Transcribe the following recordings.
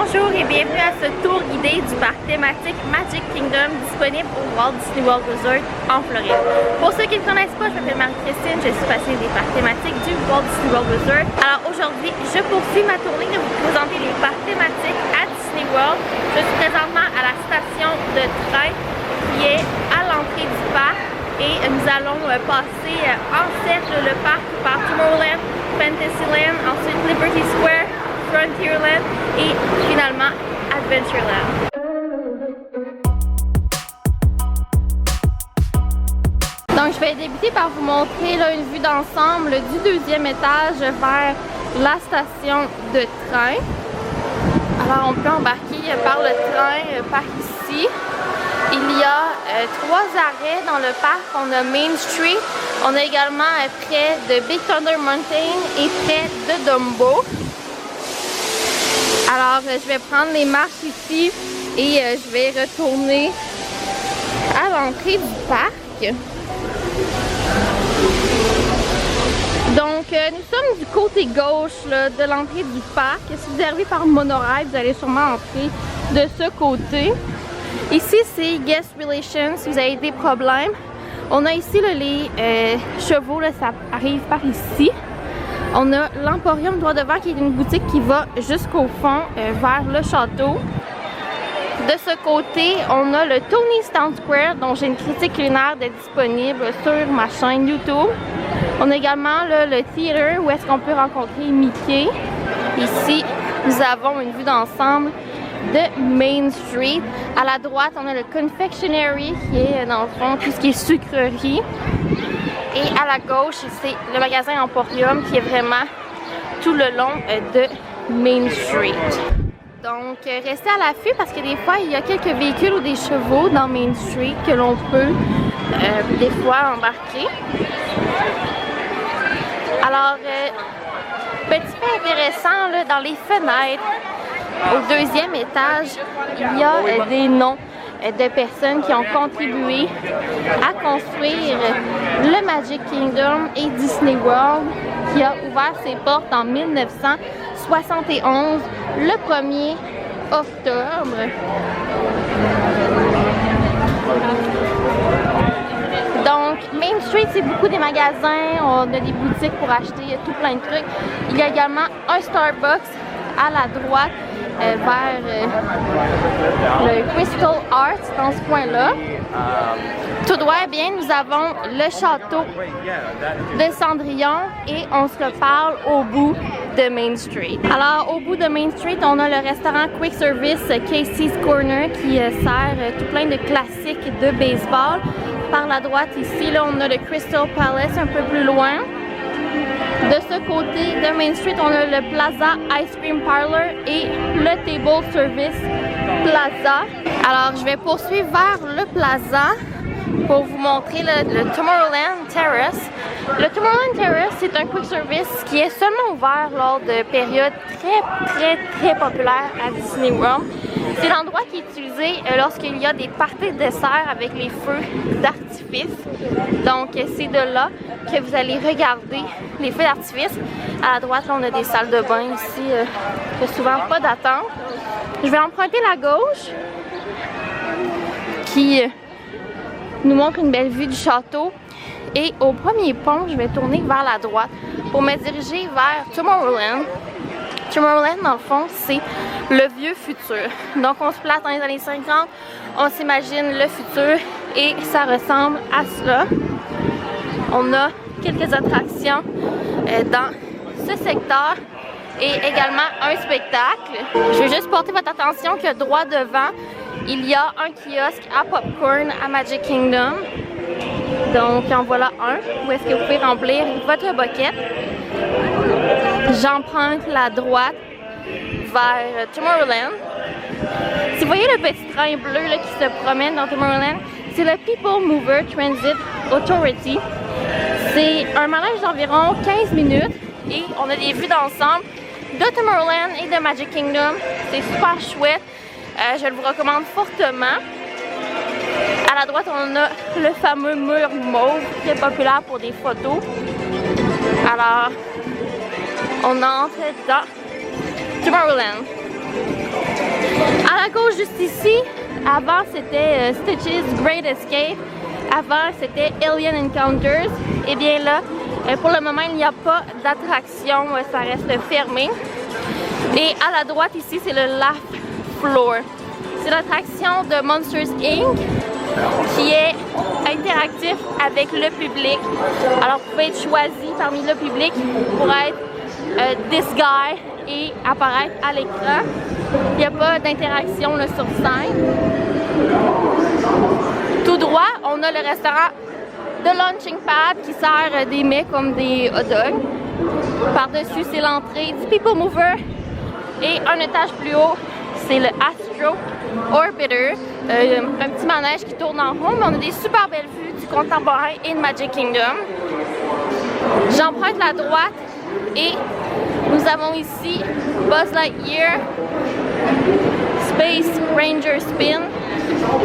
Bonjour et bienvenue à ce tour guidé du parc thématique Magic Kingdom disponible au Walt Disney World Resort en Floride. Pour ceux qui ne connaissent pas, je m'appelle Marie-Christine, je suis passionnée des parcs thématiques du Walt Disney World Resort. Alors aujourd'hui, je poursuis ma tournée de vous présenter les parcs thématiques à Disney World. Je suis présentement à la station de train qui est à l'entrée du parc et nous allons passer en cercle le parc par Tomorrowland, Fantasyland, ensuite Liberty Square, Frontierland et finalement Adventureland. Donc je vais débuter par vous montrer là, une vue d'ensemble du deuxième étage vers la station de train. Alors on peut embarquer par le train par ici. Il y a 3 arrêts dans le parc. On a Main Street, on a également près de Big Thunder Mountain et près de Dumbo. Alors je vais prendre les marches ici et je vais retourner à l'entrée du parc. Donc nous sommes du côté gauche là, de l'entrée du parc. Si vous arrivez par monorail, vous allez sûrement entrer de ce côté. Ici c'est Guest Relations si vous avez des problèmes. On a ici là, les chevaux, là, ça arrive par ici. On a l'Emporium droit devant qui est une boutique qui va jusqu'au fond vers le château. De ce côté, on a le Tony's Town Square dont j'ai une critique culinaire disponible sur ma chaîne YouTube. On a également là, le theater où est-ce qu'on peut rencontrer Mickey. Ici, nous avons une vue d'ensemble de Main Street. À la droite, on a le Confectionery qui est dans le fond tout ce qui est sucrerie. Et à la gauche, c'est le magasin Emporium qui est vraiment tout le long de Main Street. Donc, restez à l'affût parce que des fois, il y a quelques véhicules ou des chevaux dans Main Street que l'on peut des fois embarquer. Alors, petit fait intéressant, là, dans les fenêtres, au deuxième étage, il y a des noms de personnes qui ont contribué à construire le Magic Kingdom et Disney World qui a ouvert ses portes en 1971, le 1er octobre. Donc, Main Street, c'est beaucoup des magasins, on a des boutiques pour acheter tout plein de trucs. Il y a également un Starbucks à la droite vers le Crystal Arts dans ce coin-là. Tout droit, eh bien, nous avons le château de Cendrillon et on se reparle au bout de Main Street. Alors, au bout de Main Street, on a le restaurant Quick Service Casey's Corner qui sert tout plein de classiques de baseball. Par la droite, ici, là, on a le Crystal Palace un peu plus loin. De ce côté de Main Street, on a le Plaza Ice Cream Parlor et le Table Service Plaza. Alors, je vais poursuivre vers le Plaza pour vous montrer le Tomorrowland Terrace. Le Tomorrowland Terrace, c'est un quick service qui est seulement ouvert lors de périodes très populaires à Disney World. C'est l'endroit qui est utilisé lorsqu'il y a des parties de dessert avec les feux d'artifice. Donc c'est de là que vous allez regarder les feux d'artifice. À la droite, là, on a des salles de bain ici, il n'y a souvent pas d'attente. Je vais emprunter la gauche qui nous montre une belle vue du château. Et au premier pont, je vais tourner vers la droite pour me diriger vers Tomorrowland. Tomorrowland, dans le fond, c'est le vieux futur. Donc, on se place dans les années 50, on s'imagine le futur et ça ressemble à cela. On a quelques attractions dans ce secteur et également un spectacle. Je vais juste porter votre attention que droit devant, il y a un kiosque à popcorn à Magic Kingdom. Donc, en voilà un où est-ce que vous pouvez remplir votre bucket. J'emprunte la droite vers Tomorrowland. Si vous voyez le petit train bleu là, qui se promène dans Tomorrowland, c'est le People Mover Transit Authority. C'est un manège d'environ 15 minutes et on a des vues d'ensemble de Tomorrowland et de Magic Kingdom. C'est super chouette. Je le vous recommande fortement. À la droite, on a le fameux mur mauve qui est populaire pour des photos. Alors, on entre dans Tomorrowland. Avant, c'était Stitch's Great Escape. Avant, c'était Alien Encounters. Et bien là, pour le moment, il n'y a pas d'attraction. Ça reste fermé. Et à la droite, ici, c'est le Laugh Floor. C'est l'attraction de Monsters Inc. qui est interactif avec le public. Alors, vous pouvez être choisi parmi le public pour être this guy et apparaître à l'écran. Il n'y a pas d'interaction sur scène. Tout droit, on a le restaurant The Launching Pad qui sert des mets comme des hot dogs. Par-dessus, c'est l'entrée du People Mover. Et un étage plus haut, c'est le Astro Orbiter, un petit manège qui tourne en rond, mais on a des super belles vues du contemporain et de Magic Kingdom. J'emprunte la droite et nous avons ici Buzz Lightyear Space Ranger Spin,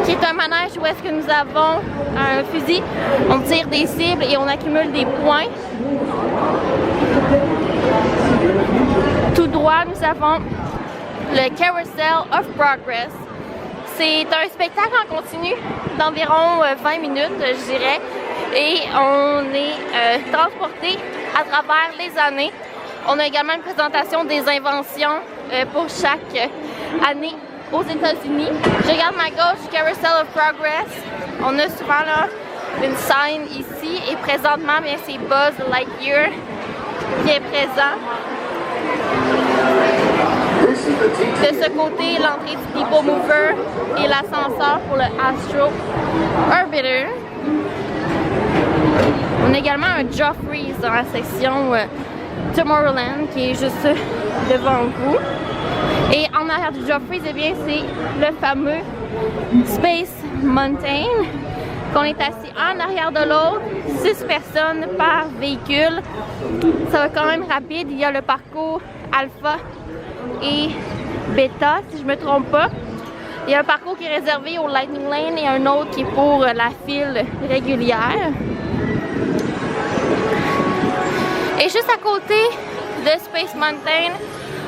qui est un manège où est-ce que nous avons un fusil, on tire des cibles et on accumule des points. Tout droit, nous avons le Carousel of Progress. C'est un spectacle en continu d'environ 20 minutes, je dirais, et on est transporté à travers les années. On a également une présentation des inventions pour chaque année aux États-Unis. Je regarde ma gauche, Carousel of Progress. On a souvent là une scène ici et présentement, bien, c'est Buzz Lightyear qui est présent. De ce côté, l'entrée du People Mover et l'ascenseur pour le Astro Orbiter. On a également un Joffrey's dans la section Tomorrowland qui est juste devant vous. Et en arrière du Joffrey's, eh bien, c'est le fameux Space Mountain qu'on est assis un en arrière de l'autre, 6 personnes par véhicule. Ça va quand même rapide. Il y a le parcours Alpha et Beta, si je ne me trompe pas. Il y a un parcours qui est réservé au Lightning Lane et un autre qui est pour la file régulière. Et juste à côté de Space Mountain,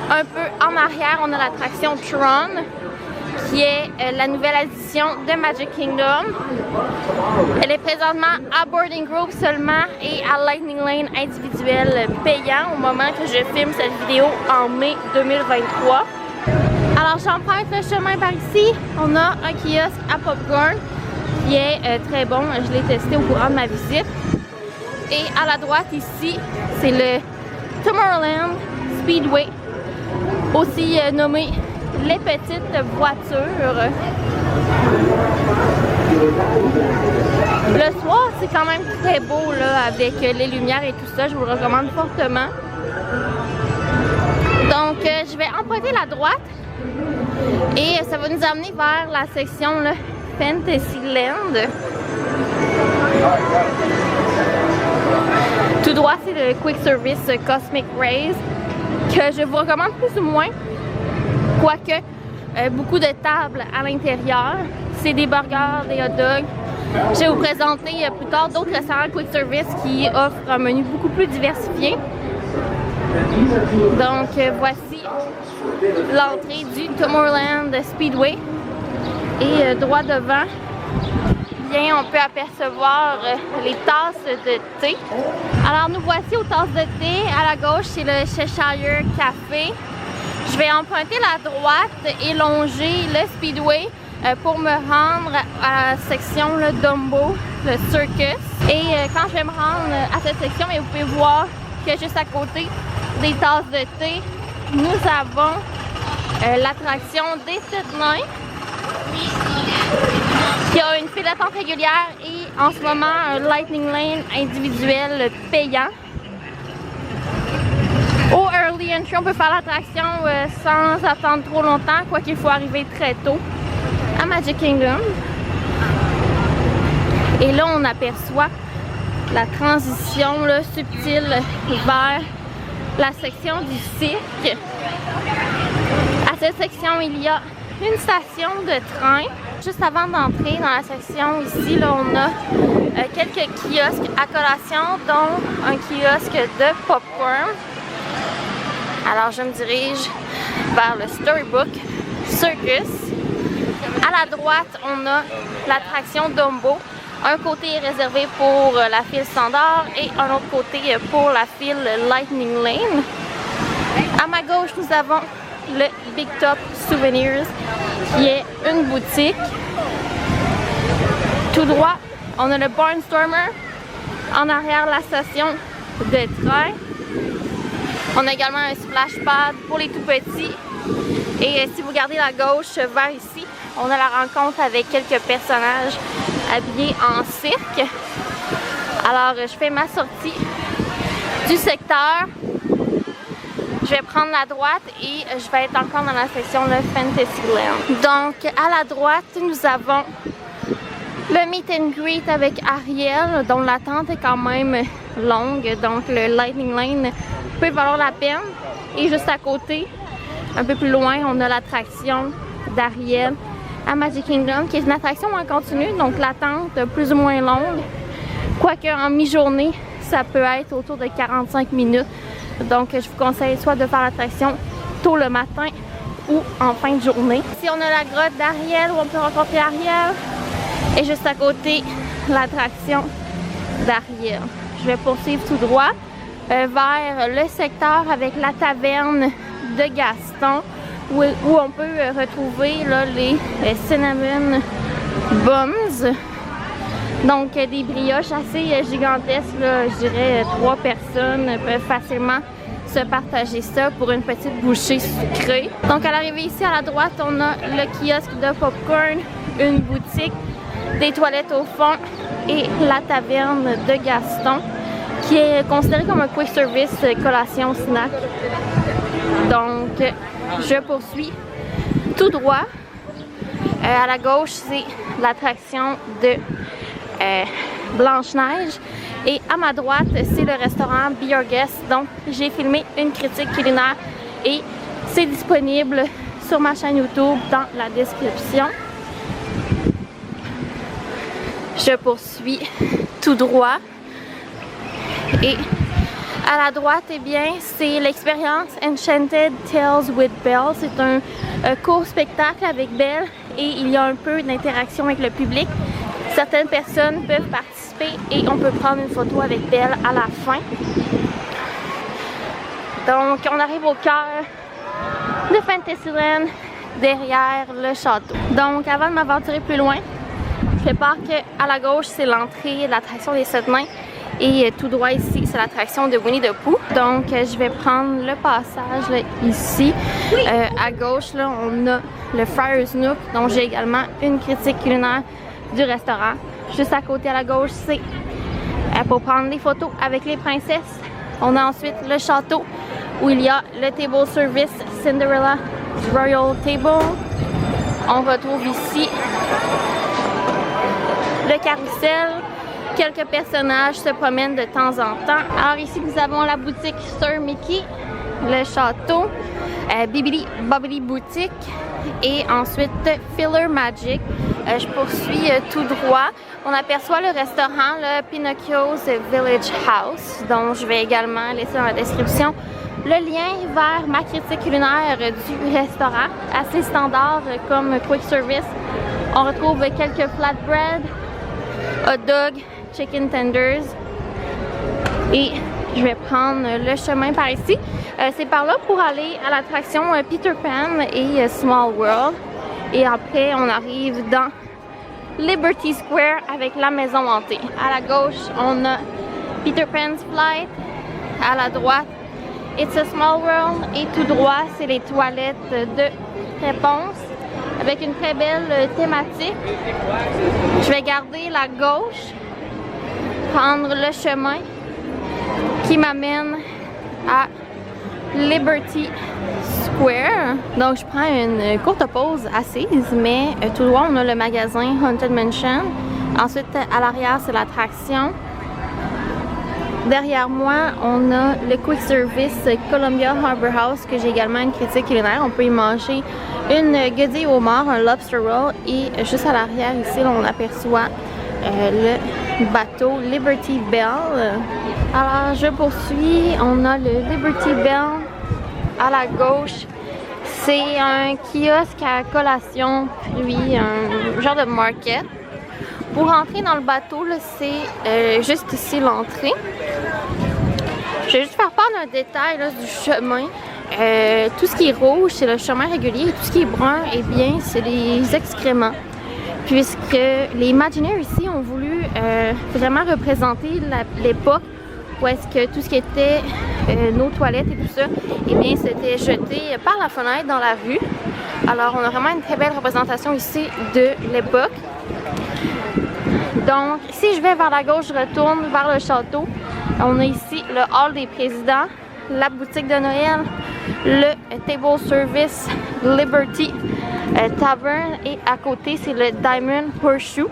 un peu en arrière, on a l'attraction Tron, qui est la nouvelle addition de Magic Kingdom. Elle est présentement à Boarding Group seulement et à Lightning Lane individuel payant au moment que je filme cette vidéo en mai 2023. Alors j'emprunte le chemin par ici. On a un kiosque à popcorn qui est très bon. Je l'ai testé au courant de ma visite. Et à la droite ici, c'est le Tomorrowland Speedway, aussi nommé les petites voitures. Le soir, c'est quand même très beau là, avec les lumières et tout ça. Je vous le recommande fortement. Donc, je vais emprunter la droite et ça va nous amener vers la section là, Fantasyland. Tout droit, c'est le Quick Service Cosmic Rays que je vous recommande plus ou moins. Quoique, beaucoup de tables à l'intérieur. C'est des burgers, des hot dogs. Je vais vous présenter plus tard d'autres restaurants Quick Service qui offrent un menu beaucoup plus diversifié. Donc, voici l'entrée du Tomorrowland Speedway. Et droit devant, bien, on peut apercevoir les tasses de thé. Alors, nous voici aux tasses de thé. À la gauche, c'est le Cheshire Café. Je vais emprunter la droite et longer le Speedway pour me rendre à la section le Dumbo, le Circus. Et quand je vais me rendre à cette section, vous pouvez voir que juste à côté des tasses de thé, nous avons l'attraction des 7 nains qui a une file d'attente régulière et en ce moment un Lightning Lane individuel payant. Au Early Entry, on peut faire l'attraction sans attendre trop longtemps, quoi qu'il faut arriver très tôt à Magic Kingdom. Et là, on aperçoit la transition là, subtile vers la section du cirque. À cette section, il y a une station de train. Juste avant d'entrer dans la section ici, là, on a quelques kiosques à collation, dont un kiosque de popcorn. Alors je me dirige vers le Storybook Circus. À la droite, on a l'attraction Dumbo. Un côté est réservé pour la file standard et un autre côté pour la file Lightning Lane. À ma gauche, nous avons le Big Top Souvenirs, qui est une boutique. Tout droit, on a le Barnstormer. En arrière, la station de train. On a également un splash pad pour les tout petits. Et si vous regardez la gauche vers ici, on a la rencontre avec quelques personnages habillés en cirque. Alors, je fais ma sortie du secteur. Je vais prendre la droite et je vais être encore dans la section de Fantasyland. Donc, à la droite, nous avons le meet and greet avec Ariel, dont l'attente est quand même longue. Donc, le Lightning Lane peut valoir la peine. Et juste à côté, un peu plus loin, on a l'attraction d'Ariel à Magic Kingdom, qui est une attraction en continu, donc l'attente plus ou moins longue. Quoique en mi-journée, ça peut être autour de 45 minutes. Donc je vous conseille soit de faire l'attraction tôt le matin ou en fin de journée. Ici on a la grotte d'Ariel où on peut rencontrer Ariel. Et juste à côté, l'attraction d'Ariel. Je vais poursuivre tout droit vers le secteur avec la taverne de Gaston, où on peut retrouver là, les cinnamon buns. Donc des brioches assez gigantesques, là, je dirais 3 personnes peuvent facilement se partager ça pour une petite bouchée sucrée. Donc à l'arrivée ici à la droite, on a le kiosque de popcorn, une boutique, des toilettes au fond et la taverne de Gaston, qui est considérée comme un quick service collation snack. Donc je poursuis tout droit. À la gauche, c'est l'attraction de Blanche-Neige. Et à ma droite, c'est le restaurant Be Your Guest. Donc, j'ai filmé une critique culinaire et c'est disponible sur ma chaîne YouTube dans la description. Je poursuis tout droit. Et à la droite, eh bien, c'est l'expérience Enchanted Tales with Belle. C'est un court spectacle avec Belle et il y a un peu d'interaction avec le public. Certaines personnes peuvent participer et on peut prendre une photo avec Belle à la fin. Donc, on arrive au cœur de Fantasyland, derrière le château. Donc, avant de m'aventurer plus loin, je fais part qu'à la gauche, c'est l'entrée de l'attraction des 7 nains. Et tout droit ici, c'est l'attraction de Winnie the Pooh. Donc, je vais prendre le passage là, ici. À gauche, là, on a le Friar's Nook, dont j'ai également une critique culinaire du restaurant. Juste à côté à la gauche, c'est pour prendre des photos avec les princesses. On a ensuite le château où il y a le table service Cinderella Royal Table. On retrouve ici le carrousel. Quelques personnages se promènent de temps en temps. Alors ici, nous avons la boutique Sir Mickey, le château, Bibbidi Bobbidi Boutique et ensuite Filler Magic. Je poursuis tout droit. On aperçoit le restaurant, le Pinocchio's Village House, dont je vais également laisser dans la description le lien vers ma critique culinaire du restaurant, assez standard comme quick service. On retrouve quelques flatbread, hot dog, chicken tenders et je vais prendre le chemin par ici. C'est par là pour aller à l'attraction Peter Pan et Small World. Et après, on arrive dans Liberty Square avec la maison hantée. À la gauche, on a Peter Pan's Flight. À la droite, It's a Small World. Et tout droit, c'est les toilettes de réponse avec une très belle thématique. Je vais garder la gauche, prendre le chemin qui m'amène à Liberty Square. Donc je prends une courte pause assise, mais tout droit on a le magasin Haunted Mansion. Ensuite à l'arrière c'est l'attraction. Derrière moi on a le quick service Columbia Harbor House que j'ai également une critique culinaire. On peut y manger une guedille au homard, un lobster roll et juste à l'arrière ici là, on aperçoit le bateau Liberty Bell. Alors je poursuis, on a le Liberty Bell à la gauche, C'est un kiosque à collation, fruits, un genre de market. Pour entrer dans le bateau, c'est juste ici l'entrée. Je vais juste faire part d'un détail là, du chemin. Tout ce qui est rouge, c'est le chemin régulier, et tout ce qui est brun, eh bien, c'est les excréments. Puisque les Imagineers ici ont voulu vraiment représenter l'époque où est-ce que tout ce qui était nos toilettes et tout ça, eh bien, c'était jeté par la fenêtre dans la rue. Alors, on a vraiment une très belle représentation ici de l'époque. Donc, si je vais vers la gauche, je retourne vers le château. On a ici le hall des présidents, la boutique de Noël, le table service Liberty Tavern et à côté, c'est le Diamond Horseshoe.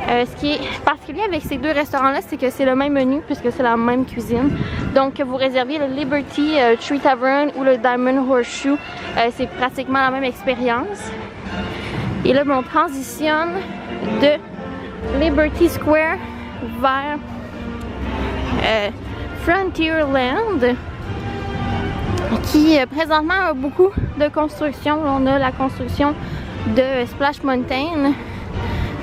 Ce qui est particulier avec ces deux restaurants-là, c'est que c'est le même menu puisque c'est la même cuisine. Donc, que vous réserviez le Liberty Tree Tavern ou le Diamond Horseshoe, c'est pratiquement la même expérience. Et là, on transitionne de Liberty Square vers Frontierland, qui présentement a beaucoup de construction. On a la construction de Splash Mountain.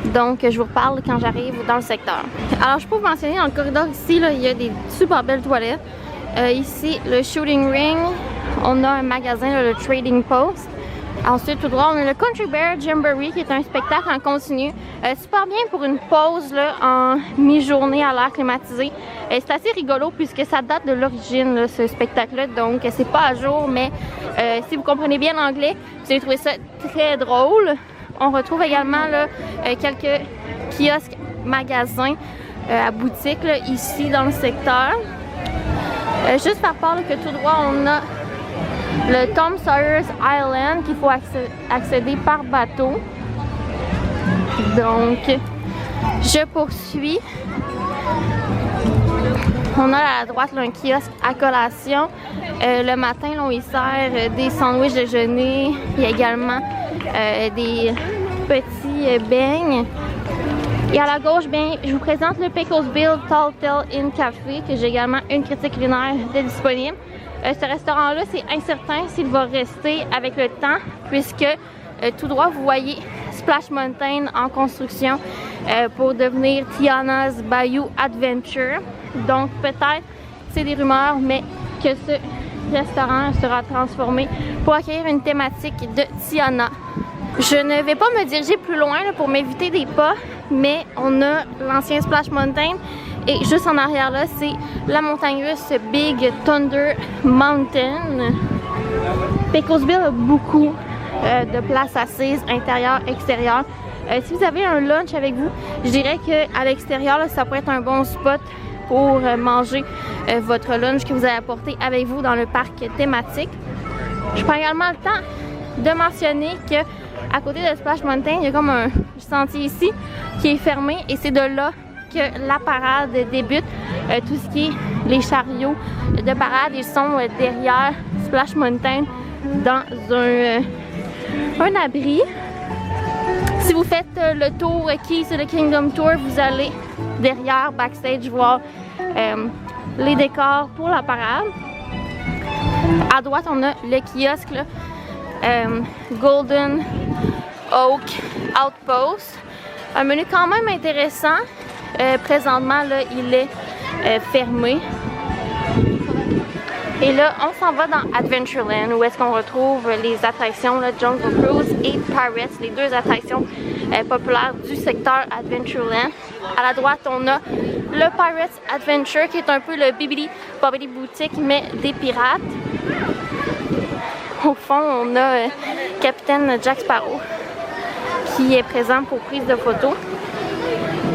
Donc, je vous reparle quand j'arrive dans le secteur. Alors, je peux vous mentionner, dans le corridor ici, là, il y a des super belles toilettes. Ici, le Shooting Ring. On a un magasin, là, le Trading Post. Ensuite, tout droit, on a le Country Bear Jamboree, qui est un spectacle en continu. Super bien pour une pause là, en mi-journée à l'air climatisé. C'est assez rigolo puisque ça date de l'origine, ce spectacle-là. Donc, c'est pas à jour, mais si vous comprenez bien l'anglais, vous allez trouver ça très drôle. On retrouve également là, quelques kiosques, magasins à boutique là, ici dans le secteur. Juste par part là, que tout droit, on a le Tom Sawyer's Island qu'il faut accéder par bateau. Donc, je poursuis. On a à la droite là, un kiosque à collation. Le matin, là, on y sert des sandwichs déjeuner. Il y a également des petits beignes. Et à la gauche, bien, je vous présente le Picklesville Tall Tale Inn Café, que j'ai également une critique culinaire de disponible. Ce restaurant-là, c'est incertain s'il va rester avec le temps, puisque tout droit, vous voyez Splash Mountain en construction pour devenir Tiana's Bayou Adventure. Donc peut-être, c'est des rumeurs, mais que ce restaurant sera transformé pour accueillir une thématique de Tiana. Je ne vais pas me diriger plus loin là, pour m'éviter des pas, mais on a l'ancien Splash Mountain et juste en arrière là, c'est la montagne russe Big Thunder Mountain. Picklesville a beaucoup de places assises, intérieures, extérieures. Si vous avez un lunch avec vous, je dirais qu'à l'extérieur, ça pourrait être un bon spot pour manger votre lunch que vous allez apporter avec vous dans le parc thématique. Je prends également le temps de mentionner que à côté de Splash Mountain, il y a comme un sentier ici qui est fermé et c'est de là que la parade débute. Tout ce qui est les chariots de parade, ils sont derrière Splash Mountain dans un abri. Si vous faites le tour Keys to the Kingdom Tour, vous allez derrière, backstage, voir les décors pour la parade. À droite, on a le kiosque là, Golden Oak Outpost. Un menu quand même intéressant. Présentement, là, il est fermé. Et là, on s'en va dans Adventureland, où est-ce qu'on retrouve les attractions, là, Jungle Cruise et Pirates, les deux attractions populaires du secteur Adventureland. À la droite, on a le Pirates Adventure, qui est un peu le Bibbidi Bobbidi Boutique, mais des pirates. Au fond, on a Capitaine Jack Sparrow, qui est présent pour prise de photos.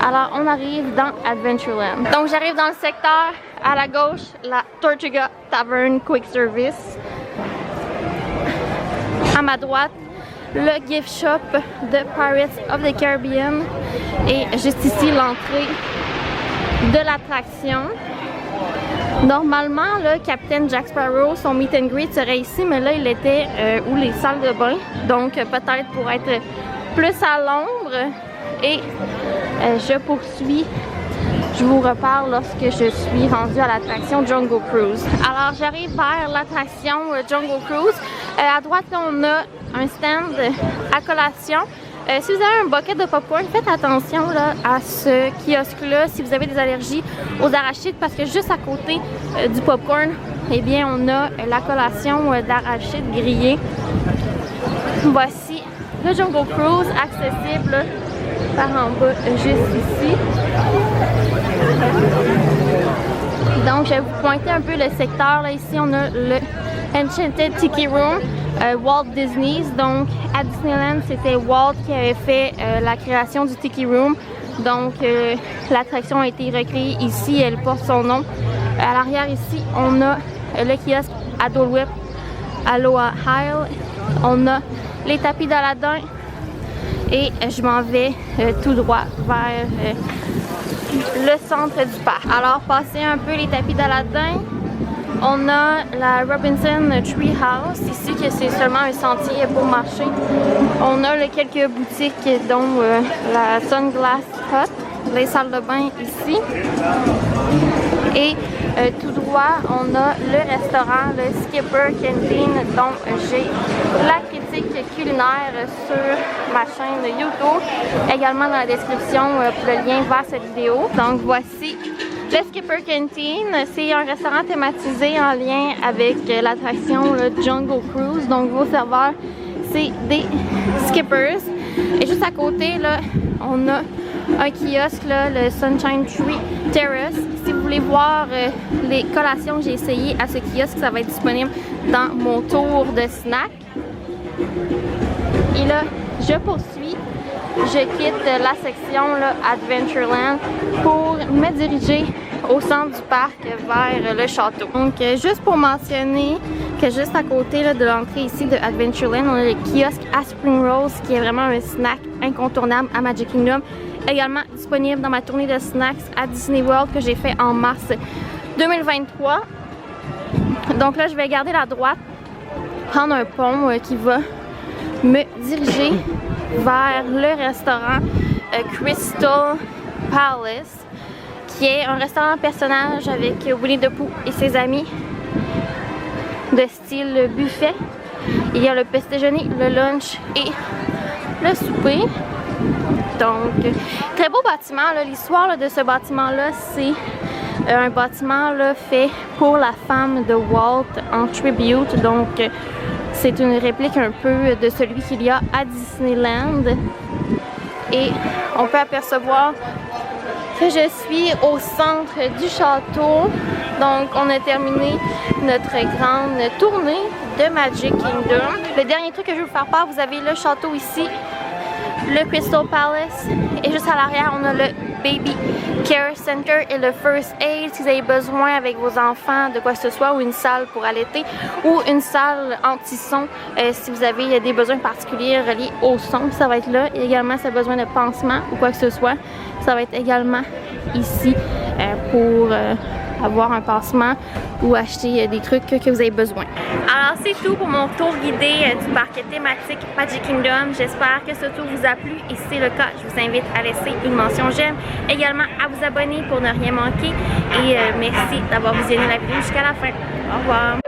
Alors, on arrive dans Adventureland. Donc, j'arrive dans le secteur. À la gauche, la Tortuga Tavern Quick Service. À ma droite, le gift shop de Pirates of the Caribbean. Et juste ici, l'entrée de l'attraction. Normalement, le Capitaine Jack Sparrow, son meet and greet serait ici, mais là, il était où les salles de bain. Donc, peut-être pour être plus à l'ombre. Et je poursuis je vous reparle lorsque je suis rendue à l'attraction Jungle Cruise. Alors j'arrive vers l'attraction Jungle Cruise. À droite là, on a un stand à collation. Si vous avez un bucket de popcorn, faites attention là, à ce kiosque-là si vous avez des allergies aux arachides, parce que juste à côté du popcorn, eh bien, on a la collation d'arachides grillés. Voici le Jungle Cruise accessible là, par en bas, juste ici. Donc, je vais vous pointer un peu le secteur. Là, ici, on a le Enchanted Tiki Room. Walt Disney's. Donc à Disneyland, c'était Walt qui avait fait la création du Tiki Room. Donc l'attraction a été recréée ici, elle porte son nom. À l'arrière ici, on a le kiosque à Dole Whip, Aloha Isle. On a les tapis d'Aladin et je m'en vais tout droit vers le centre du parc. Alors passez un peu les tapis d'Aladin. On a la Robinson Tree House ici, que c'est seulement un sentier pour marcher. On a quelques boutiques, dont la Sunglass Hut, les salles de bain ici. Et tout droit, on a le restaurant, le Skipper Canteen, dont j'ai la critique culinaire sur ma chaîne YouTube. Également dans la description pour le lien vers cette vidéo. Donc voici le Skipper Canteen. C'est un restaurant thématisé en lien avec l'attraction Jungle Cruise. Donc vos serveurs, c'est des skippers. Et juste à côté, là, on a un kiosque, là, le Sunshine Tree Terrace. Si vous voulez voir les collations que j'ai essayées à ce kiosque, ça va être disponible dans mon tour de snack. Et là, je poursuis. Je quitte la section là, Adventureland pour me diriger au centre du parc vers le château. Donc juste pour mentionner que juste à côté là, de l'entrée ici de Adventureland, on a le kiosque à Spring Rolls qui est vraiment un snack incontournable à Magic Kingdom. Également disponible dans ma tournée de snacks à Disney World que j'ai fait en mars 2023. Donc là, je vais garder la droite, prendre un pont qui va me diriger vers le restaurant Crystal Palace, qui est un restaurant personnage avec Winnie the Pooh et ses amis de style buffet. Il y a le petit déjeuner, le lunch et le souper. Donc, très beau bâtiment. L'histoire de ce bâtiment-là, c'est un bâtiment là, fait pour la femme de Walt en tribute. Donc, c'est une réplique un peu de celui qu'il y a à Disneyland. Et on peut apercevoir que je suis au centre du château. Donc on a terminé notre grande tournée de Magic Kingdom. Le dernier truc que je vais vous faire part, vous avez le château ici, le Crystal Palace, et juste à l'arrière on a le Baby Care Center et le First Aid si vous avez besoin avec vos enfants de quoi que ce soit, ou une salle pour allaiter, ou une salle anti-son si vous avez des besoins particuliers reliés au son, ça va être là. Et également si vous avez besoin de pansement ou quoi que ce soit, ça va être également ici pour avoir un pansement ou acheter des trucs que vous avez besoin. Alors c'est tout pour mon tour guidé du parc thématique Magic Kingdom. J'espère que ce tour vous a plu et si c'est le cas, je vous invite à laisser une mention j'aime, également à vous abonner pour ne rien manquer et merci d'avoir visionné la vidéo jusqu'à la fin. Au revoir!